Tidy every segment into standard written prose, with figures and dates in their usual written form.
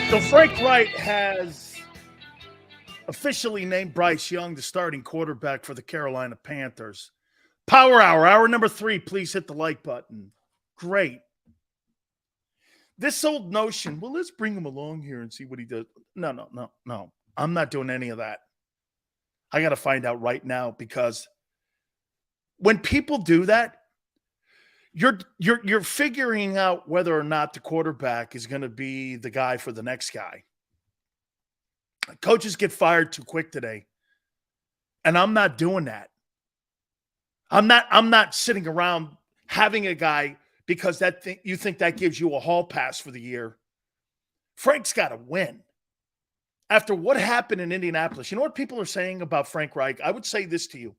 So Frank Wright has officially named Bryce Young the starting quarterback for the Carolina Panthers. Power Hour, hour number 3. Please hit the like button. Great. This old notion, well, let's bring him along here and see what he does. No. I'm not doing any of that. I got to find out right now, because when people do that, you're figuring out whether or not the quarterback is going to be the guy for the next guy. Coaches get fired too quick today, and I'm not doing that. I'm not sitting around having a guy because you think that gives you a hall pass for the year. Frank's got to win. After what happened in Indianapolis, you know what people are saying about Frank Reich? I would say this to you.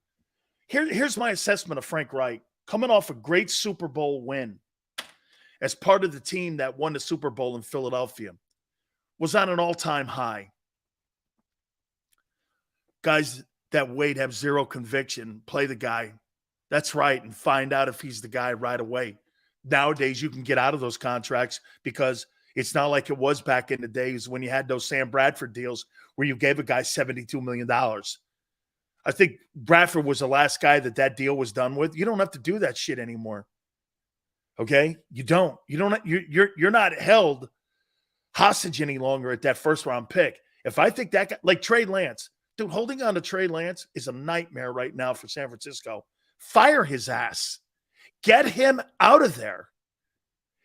Here's my assessment of Frank Reich. Coming off a great Super Bowl win as part of the team that won the Super Bowl in Philadelphia, was on an all-time high. Guys that wait have zero conviction, play the guy. That's right, and find out if he's the guy right away. Nowadays, you can get out of those contracts because it's not like it was back in the days when you had those Sam Bradford deals where you gave a guy $72 million. I think Bradford was the last guy that deal was done with. You don't have to do that shit anymore. Okay? You don't. You're not held hostage any longer at that first round pick. If I think that guy, like Trey Lance, dude, holding on to Trey Lance is a nightmare right now for San Francisco. Fire his ass. Get him out of there.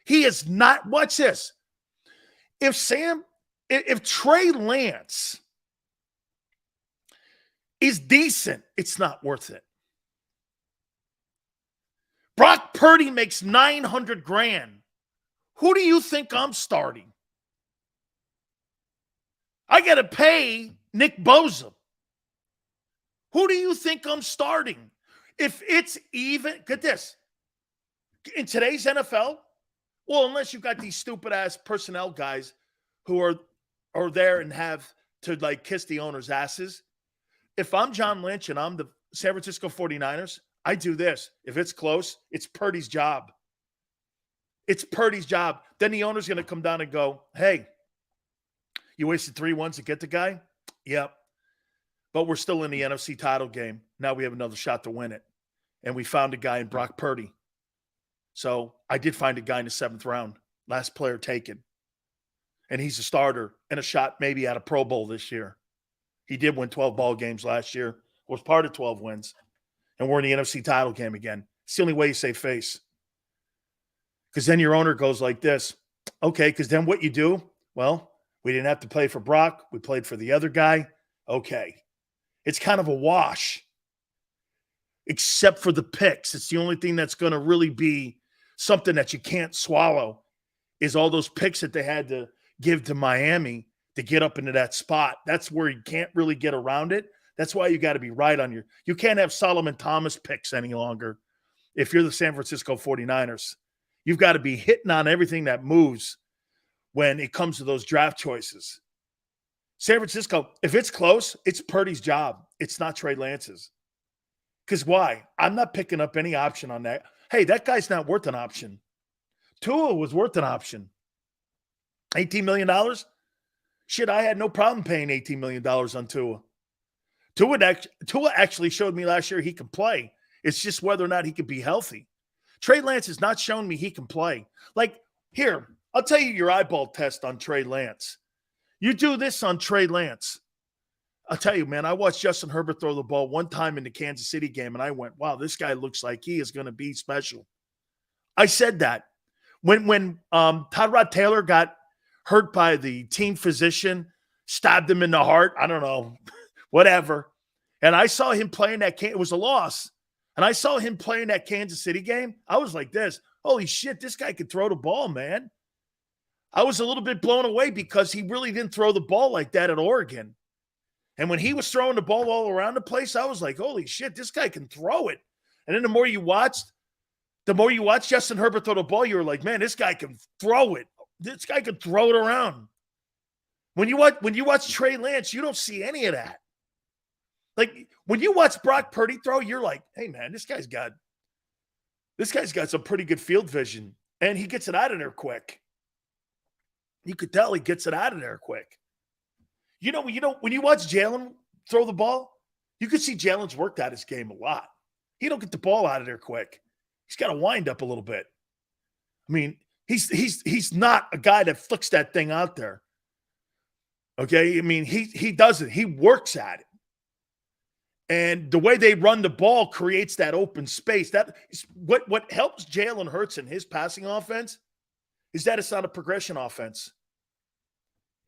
He is not, watch this. If Trey Lance is decent, it's not worth it. Brock Purdy makes $900,000. Who do you think I'm starting? I got to pay Nick Bosa. Who do you think I'm starting? If it's even, get this, in today's NFL, well, unless you've got these stupid-ass personnel guys who are there and have to, like, kiss the owner's asses. If I'm John Lynch and I'm the San Francisco 49ers, I do this. If it's close, it's Purdy's job. It's Purdy's job. Then the owner's going to come down and go, hey, you wasted 3 ones to get the guy? Yep. But we're still in the NFC title game. Now we have another shot to win it. And we found a guy in Brock Purdy. So I did find a guy in the 7th round. Last player taken. And he's a starter and a shot maybe at a Pro Bowl this year. He did win 12 ball games last year. Was part of 12 wins. And we're in the NFC title game again. It's the only way you save face. Because then your owner goes like this. Okay, because then what you do, well, we didn't have to play for Brock. We played for the other guy. Okay. It's kind of a wash. Except for the picks. It's the only thing that's going to really be something that you can't swallow is all those picks that they had to give to Miami to get up into that spot. That's where you can't really get around it. That's why you got to be right on you can't have Solomon Thomas picks any longer if you're the San Francisco 49ers. You've got to be hitting on everything that moves when it comes to those draft choices. San Francisco, if it's close, it's Purdy's job. It's not Trey Lance's. Because why? I'm not picking up any option on that. Hey, that guy's not worth an option. Tua was worth an option. $18 million? Shit, I had no problem paying $18 million on Tua. Tua actually showed me last year he can play. It's just whether or not he can be healthy. Trey Lance has not shown me he can play. Like, here, I'll tell you your eyeball test on Trey Lance. You do this on Trey Lance. I'll tell you, man, I watched Justin Herbert throw the ball one time in the Kansas City game, and I went, wow, this guy looks like he is going to be special. I said that. When Tyrod Taylor got hurt by the team physician, stabbed him in the heart, I don't know, whatever, and I saw him playing that game. It was a loss. And I saw him playing that Kansas City game. I was like this, holy shit, this guy could throw the ball, man. I was a little bit blown away because he really didn't throw the ball like that at Oregon. And when he was throwing the ball all around the place, I was like, holy shit, this guy can throw it. And then the more you watched Justin Herbert throw the ball, you were like, man, this guy can throw it. This guy can throw it around. When you watch Trey Lance, you don't see any of that. Like, when you watch Brock Purdy throw, you're like, hey, man, this guy's got some pretty good field vision, and he gets it out of there quick. You could tell he gets it out of there quick. When you watch Jalen throw the ball, you could see Jalen's worked out his game a lot. He don't get the ball out of there quick. He's got to wind up a little bit. I mean, he's not a guy that flicks that thing out there. Okay? I mean, he doesn't. He works at it. And the way they run the ball creates that open space. That is what helps Jalen Hurts in his passing offense is that it's not a progression offense.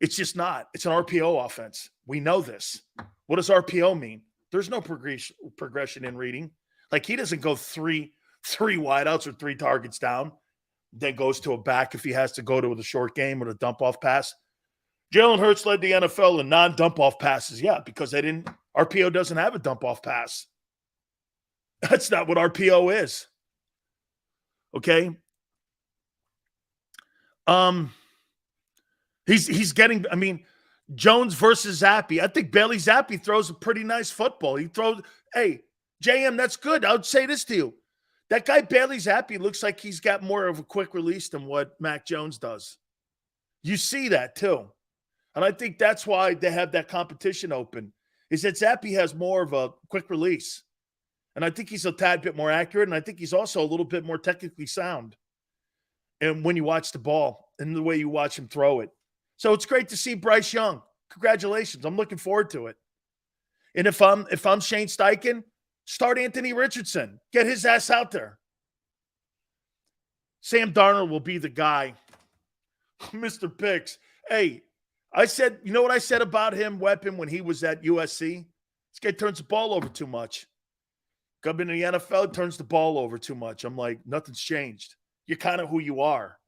It's just not. It's an RPO offense. We know this. What does RPO mean? There's no progression in reading. Like, he doesn't go three wideouts or 3 targets down, then goes to a back if he has to go to the short game or the dump-off pass. Jalen Hurts led the NFL in non-dump-off passes. Yeah, because RPO doesn't have a dump-off pass. That's not what RPO is. Okay? He's getting, I mean, Jones versus Zappi. I think Bailey Zappi throws a pretty nice football. Hey, JM, that's good. I would say this to you. That guy Bailey Zappi looks like he's got more of a quick release than what Mac Jones does. You see that too. And I think that's why they have that competition open, is that Zappi has more of a quick release. And I think he's a tad bit more accurate, and I think he's also a little bit more technically sound. And when you watch the ball and the way you watch him throw it. So it's great to see Bryce Young. Congratulations. I'm looking forward to it. And if I'm Shane Steichen, start Anthony Richardson. Get his ass out there. Sam Darnold will be the guy. Mr. Picks. Hey, you know what I said about him, Weapon, when he was at USC? This guy turns the ball over too much. Coming to the NFL, turns the ball over too much. I'm like, nothing's changed. You're kind of who you are.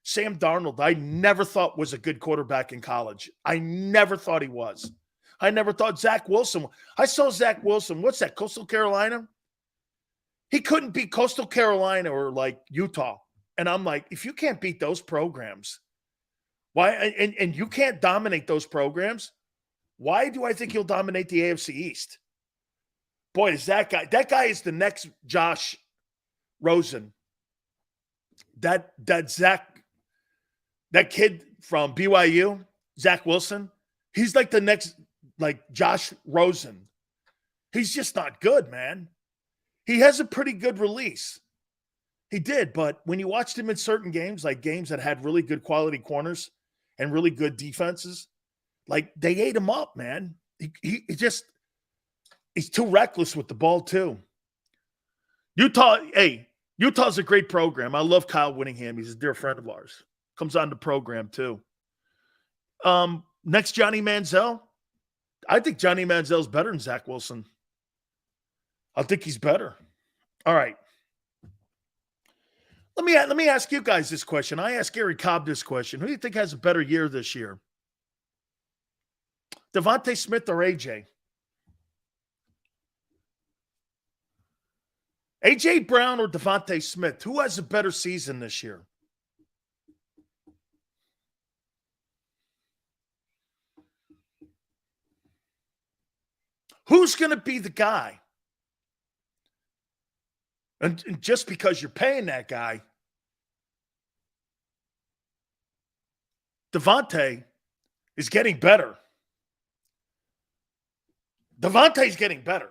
Sam Darnold, I never thought was a good quarterback in college. I never thought he was. I never thought Zach Wilson. I saw Zach Wilson. What's that, Coastal Carolina? He couldn't beat Coastal Carolina or like Utah. And I'm like, if you can't beat those programs, why? And you can't dominate those programs, why do I think he'll dominate the AFC East? Boy, is that guy is the next Josh Rosen. That kid from BYU, Zach Wilson, he's like the next, like Josh Rosen. He's just not good, man. He has a pretty good release. He did, but when you watched him in certain games, like games that had really good quality corners and really good defenses, like they ate him up, man. He's too reckless with the ball too. Utah's a great program. I love Kyle Whittingham. He's a dear friend of ours. Comes on the program too. Next, Johnny Manziel. I think Johnny Manziel's better than Zach Wilson. I think he's better. All right. Let me ask you guys this question. I asked Gary Cobb this question. Who do you think has a better year this year? DeVonta Smith or AJ? AJ Brown or DeVonta Smith? Who has a better season this year? Who's going to be the guy? And just because you're paying that guy, DeVonta is getting better. DeVonta's getting better.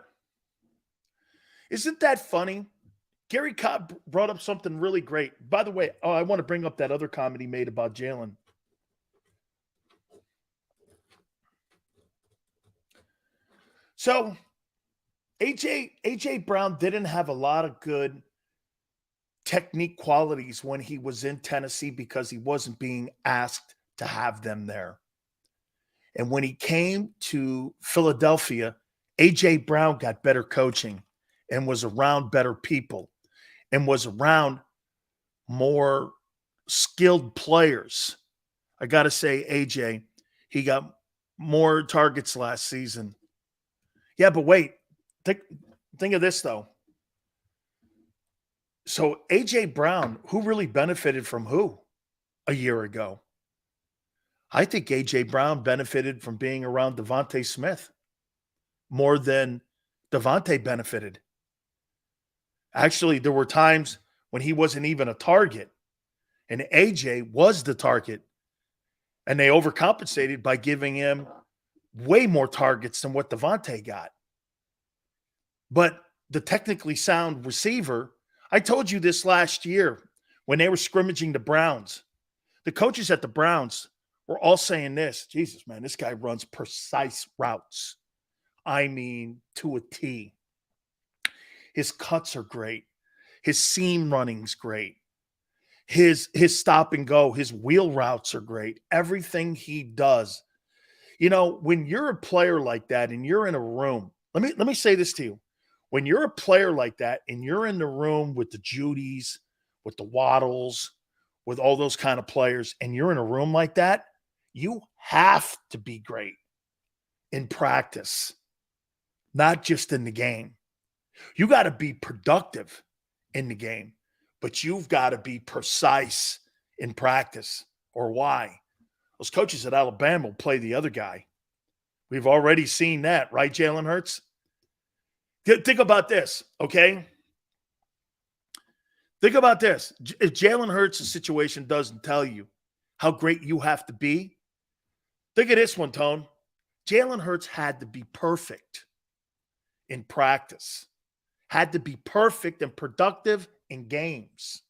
Isn't that funny? Gary Cobb brought up something really great. By the way, I want to bring up that other comment he made about Jalen. So, AJ Brown didn't have a lot of good technique qualities when he was in Tennessee because he wasn't being asked to have them there. And when he came to Philadelphia, AJ Brown got better coaching and was around better people and was around more skilled players. I got to say, AJ, he got more targets last season. Yeah, but wait, think of this, though. So AJ Brown, who really benefited from who a year ago? I think AJ Brown benefited from being around DeVonta Smith more than DeVonta benefited. Actually, there were times when he wasn't even a target, and AJ was the target And they overcompensated by giving him way more targets than what DeVonta got. But the technically sound receiver, I told you this last year when they were scrimmaging the Browns. The coaches at the Browns were all saying this: Jesus, man, this guy runs precise routes. I mean, to a T. His cuts are great. His seam running's great. His stop and go, his wheel routes are great. Everything he does. You know, when you're a player like that and you're in a room, let me say this to you. When you're a player like that and you're in the room with the Judys, with the Waddles, with all those kind of players, and you're in a room like that, you have to be great in practice, not just in the game. You got to be productive in the game, but you've got to be precise in practice. Or why? Those coaches at Alabama will play the other guy. We've already seen that, right, Jalen Hurts? Think about this, okay? Think about this. If Jalen Hurts' situation doesn't tell you how great you have to be, think of this one, Tone. Jalen Hurts had to be perfect in practice, had to be perfect and productive in games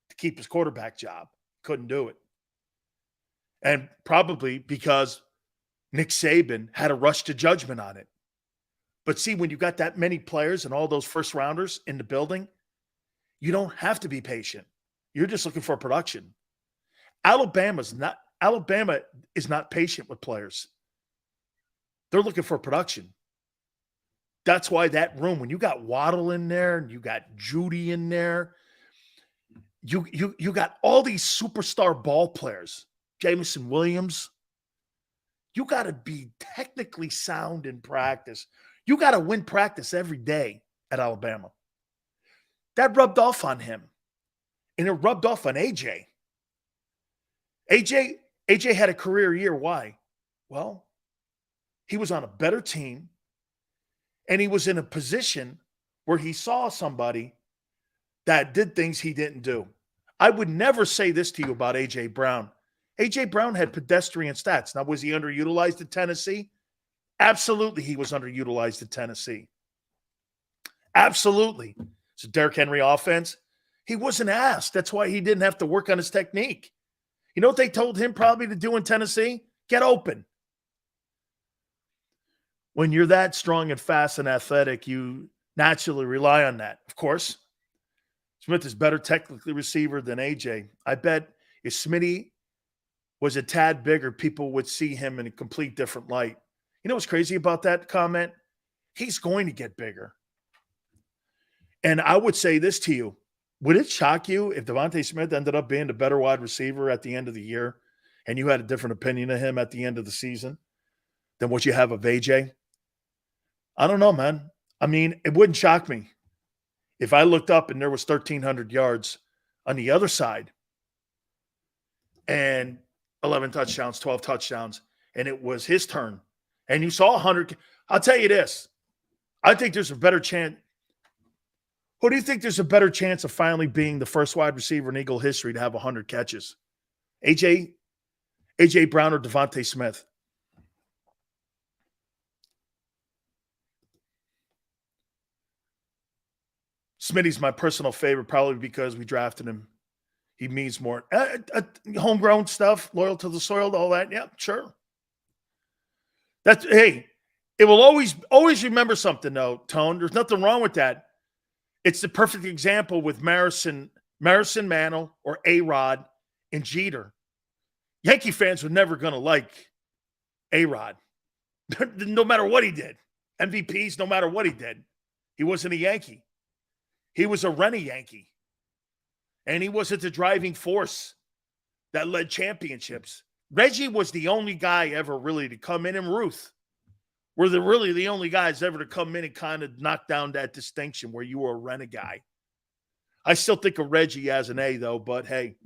to keep his quarterback job. Couldn't do it. And probably because Nick Saban had a rush to judgment on it. But see, when you got that many players and all those first rounders in the building, you don't have to be patient. You're just looking for production. Alabama is not patient with players. They're looking for production. That's why that room, when you got Waddle in there and you got Judy in there, you got all these superstar ball players, Jameson Williams. You got to be technically sound in practice. You got to win practice every day at Alabama. That rubbed off on him. And it rubbed off on AJ. AJ had a career year. Why? Well, he was on a better team. And he was in a position where he saw somebody that did things he didn't do. I would never say this to you about A.J. Brown. A.J. Brown had pedestrian stats. Now, was he underutilized at Tennessee? Absolutely, he was underutilized at Tennessee. Absolutely. It's a Derrick Henry offense. He wasn't asked. That's why he didn't have to work on his technique. You know what they told him probably to do in Tennessee? Get open. When you're that strong and fast and athletic, you naturally rely on that. Of course, Smith is better technically receiver than AJ. I bet if Smitty was a tad bigger, people would see him in a complete different light. You know what's crazy about that comment? He's going to get bigger. And I would say this to you. Would it shock you if DeVonta Smith ended up being the better wide receiver at the end of the year and you had a different opinion of him at the end of the season than what you have of AJ? I don't know, man. I mean, it wouldn't shock me if I looked up and there was 1,300 yards on the other side and 11 touchdowns, 12 touchdowns, and it was his turn. And you saw 100. I'll tell you this. I think there's a better chance. Who do you think there's a better chance of finally being the first wide receiver in Eagle history to have 100 catches? AJ Brown or DeVonta Smith? Smitty's my personal favorite, probably because we drafted him. He means more. Homegrown stuff, loyal to the soil, all that. Yeah, sure. Hey, it will always remember something, though, Tone. There's nothing wrong with that. It's the perfect example with Marison Mantle or A-Rod and Jeter. Yankee fans were never going to like A-Rod, no matter what he did. MVPs, no matter what he did. He wasn't a Yankee. He was a Rennie Yankee. And he wasn't the driving force that led championships. Reggie was the only guy ever really to come in, and Ruth were really the only guys ever to come in and kind of knock down that distinction where you were a Rennie guy. I still think of Reggie as an A, though, but hey.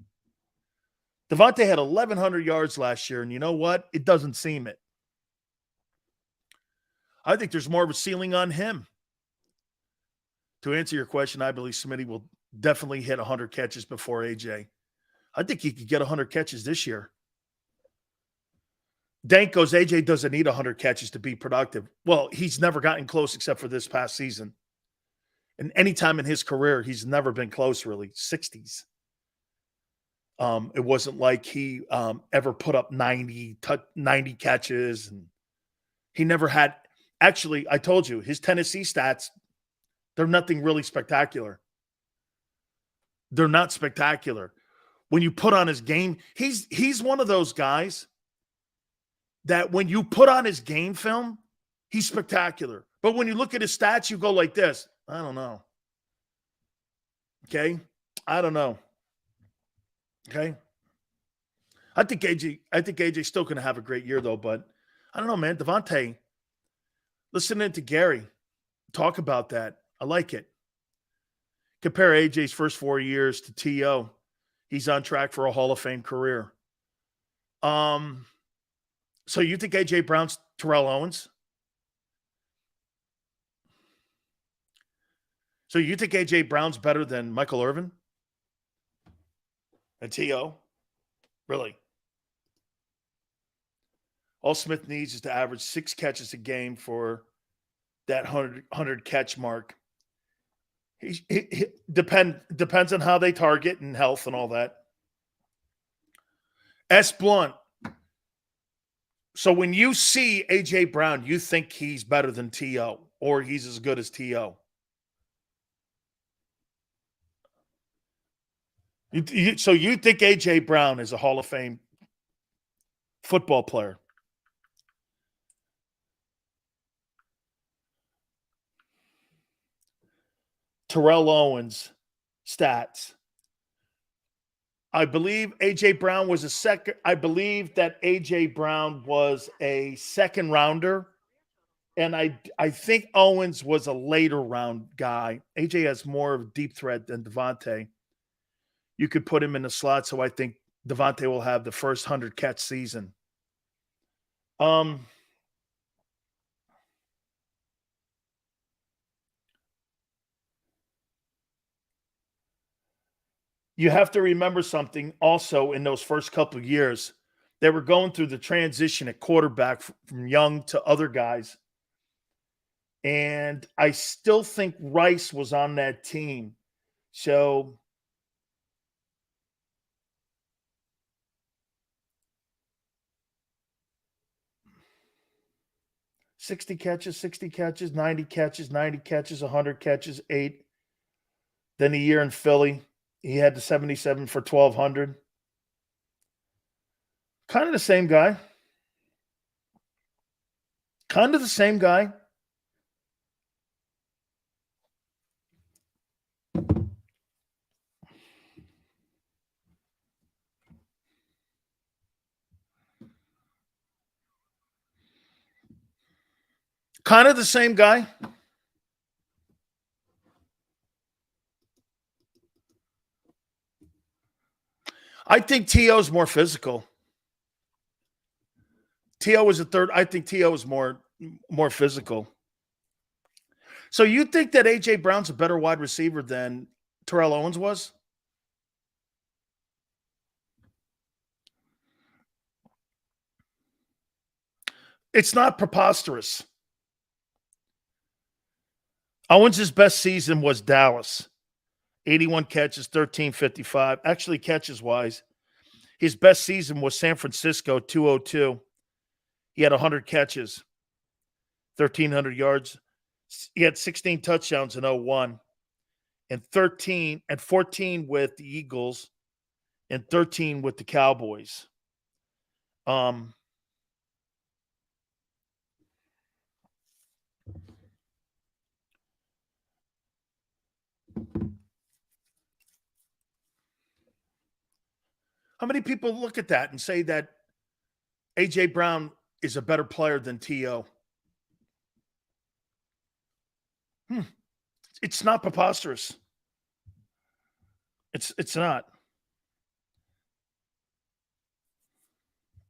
DeVonta had 1,100 yards last year, and you know what? It doesn't seem it. I think there's more of a ceiling on him. To answer your question, I believe Smitty will definitely hit 100 catches before AJ. I think he could get 100 catches this year. Dank goes, AJ doesn't need 100 catches to be productive. Well, he's never gotten close except for this past season. And any time in his career, he's never been close, really. 60s. It wasn't like he ever put up 90 catches. And he never had. Actually, I told you, his Tennessee stats, they're nothing really spectacular. They're not spectacular. When you put on his game, he's one of those guys that when you put on his game film, he's spectacular. But when you look at his stats, you go like this. I don't know. Okay? I don't know. Okay? I think AJ's still going to have a great year, though. But I don't know, man. DeVonta, listening to Gary talk about that, I like it. Compare AJ's first 4 years to T.O. He's on track for a Hall of Fame career. So you think A.J. Brown's Terrell Owens? So you think A.J. Brown's better than Michael Irvin? And T.O.? Really? All Smith needs is to average 6 catches a game for that 100 catch mark. He depends on how they target and health and all that. S. Blunt. So when you see A.J. Brown, you think he's better than T.O. or he's as good as T.O. So you think A.J. Brown is a Hall of Fame football player? Terrell Owens stats. I believe A.J. Brown was a second. I believe that A.J. Brown was a second rounder. And I think Owens was a later round guy. A.J. has more of a deep threat than DeVonta. You could put him in the slot, so I think DeVonta will have the first 100 catch season. You have to remember something also in those first couple of years. They were going through the transition at quarterback from young to other guys. And I still think Rice was on that team. So $60 catches, 90 catches, 100 catches, 8. Then a year in Philly, he had the 77 for 1,200. Kind of the same guy. Kind of the same guy. Kind of the same guy. I think T.O.'s more physical. T.O. was a third. I think T.O. is more physical. So you think that A.J. Brown's a better wide receiver than Terrell Owens was? It's not preposterous. Owens' best season was Dallas. 81 catches, 1355. Actually, catches-wise, his best season was San Francisco, 202. He had 100 catches, 1,300 yards. He had 16 touchdowns in 01, and 14 with the Eagles, and 13 with the Cowboys. How many people look at that and say that A.J. Brown is a better player than T.O.? It's not preposterous. It's not.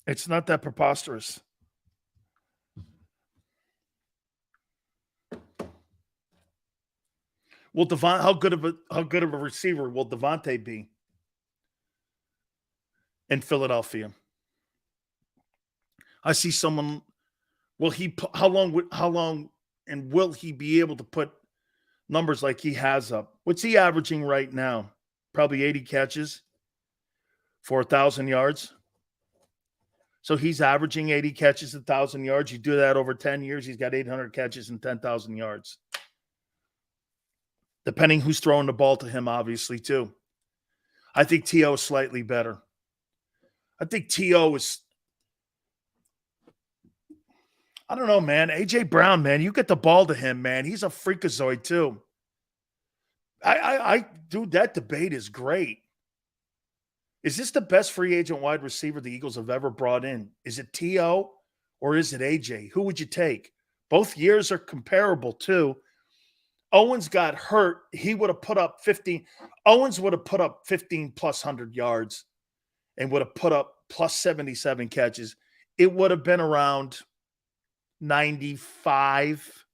It's not that preposterous. Well, how good of a receiver will DeVonta be in Philadelphia? I see someone. How long and will he be able to put numbers like he has up? What's he averaging right now? Probably 80 catches for 1,000 yards. So he's averaging 80 catches, 1,000 yards. You do that over 10 years, he's got 800 catches and 10,000 yards. Depending who's throwing the ball to him, obviously, too. I think T.O. is slightly better. I think T.O. is, I don't know, man. A.J. Brown, man, you get the ball to him, man. He's a freakazoid, too. Dude, that debate is great. Is this the best free agent wide receiver the Eagles have ever brought in? Is it T.O. or is it A.J.? Who would you take? Both years are comparable, too. Owens got hurt. He would have put up 15. Owens would have put up 15 plus 100 yards and would have put up plus 77 catches. It would have been around 95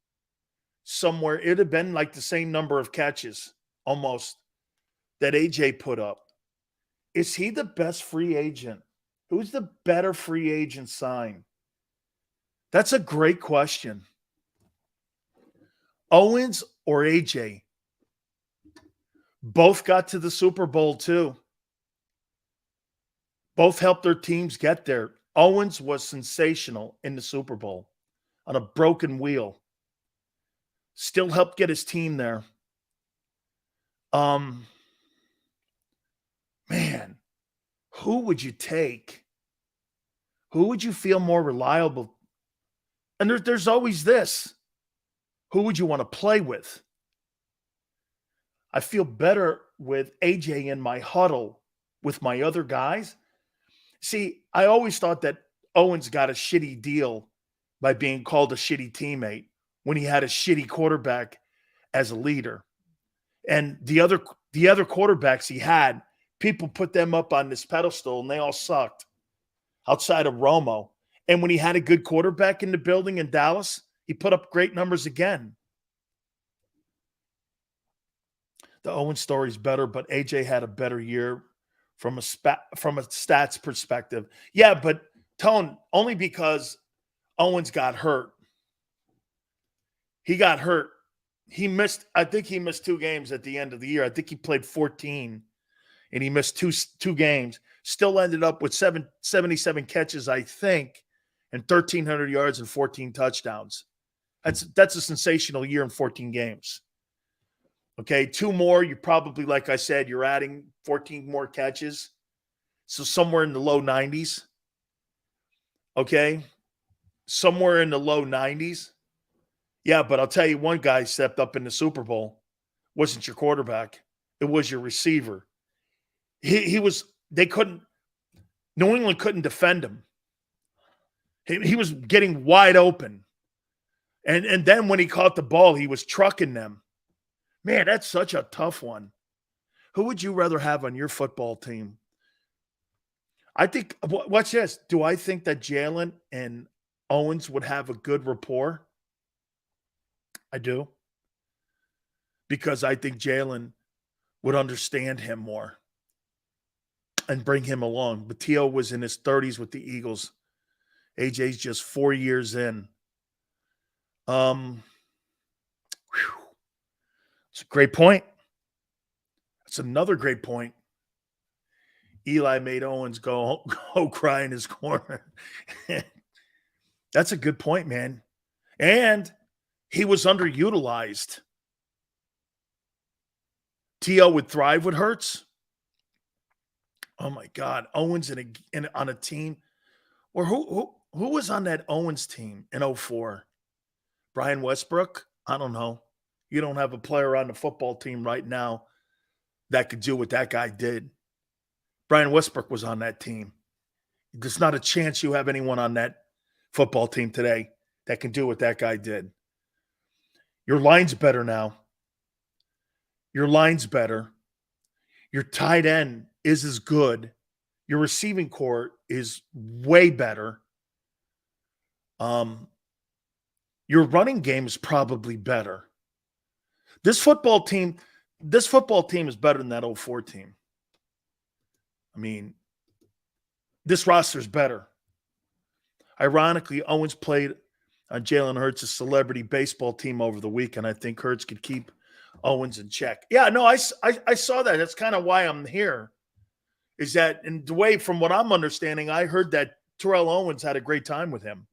somewhere. It would have been like the same number of catches almost that AJ put up. Is he the best free agent? Who's the better free agent sign? That's a great question. Owens or AJ? Both got to the Super Bowl too. Both helped their teams get there. Owens was sensational in the Super Bowl on a broken wheel. Still helped get his team there. Man, who would you take? Who would you feel more reliable? And there's always this. Who would you want to play with? I feel better with AJ in my huddle with my other guys. See, I always thought that Owens got a shitty deal by being called a shitty teammate when he had a shitty quarterback as a leader. And the other quarterbacks he had, people put them up on this pedestal and they all sucked outside of Romo. And when he had a good quarterback in the building in Dallas, he put up great numbers again. The Owens story is better, but AJ had a better year from a stats perspective. Yeah, but Tone, only because Owens got hurt. He got hurt. I think he missed 2 games at the end of the year. I think he played 14 and he missed two games. Still ended up with 77 catches, I think, and 1,300 yards and 14 touchdowns. That's a sensational year in 14 games. Okay, 2 more, you probably, like I said, you're adding 14 more catches. So somewhere in the low 90s. Okay, somewhere in the low 90s. Yeah, but I'll tell you, one guy stepped up in the Super Bowl. Wasn't your quarterback. It was your receiver. New England couldn't defend him. He was getting wide open. And then when he caught the ball, he was trucking them. Man, that's such a tough one. Who would you rather have on your football team? I think, watch this. Do I think that Jalen and Owens would have a good rapport? I do. Because I think Jalen would understand him more and bring him along. But T.O. was in his 30s with the Eagles. AJ's just 4 years in. It's a great point. That's another great point. Eli made Owens go cry in his corner. That's a good point, man. And he was underutilized. T.O. would thrive with Hurts. Oh my God, Owens on a team, or who was on that Owens team in 2004? Brian Westbrook? I don't know. You don't have a player on the football team right now that could do what that guy did. Brian Westbrook was on that team. There's not a chance you have anyone on that football team today that can do what that guy did. Your line's better now. Your line's better. Your tight end is as good. Your receiving core is way better. Your running game is probably better. This football team is better than that 2004 team. I mean, this roster is better. Ironically, Owens played on Jalen Hurts' celebrity baseball team over the weekend. I think Hurts could keep Owens in check. Yeah, no, I saw that. That's kind of why I'm here. Is that in the way, from what I'm understanding, I heard that Terrell Owens had a great time with him.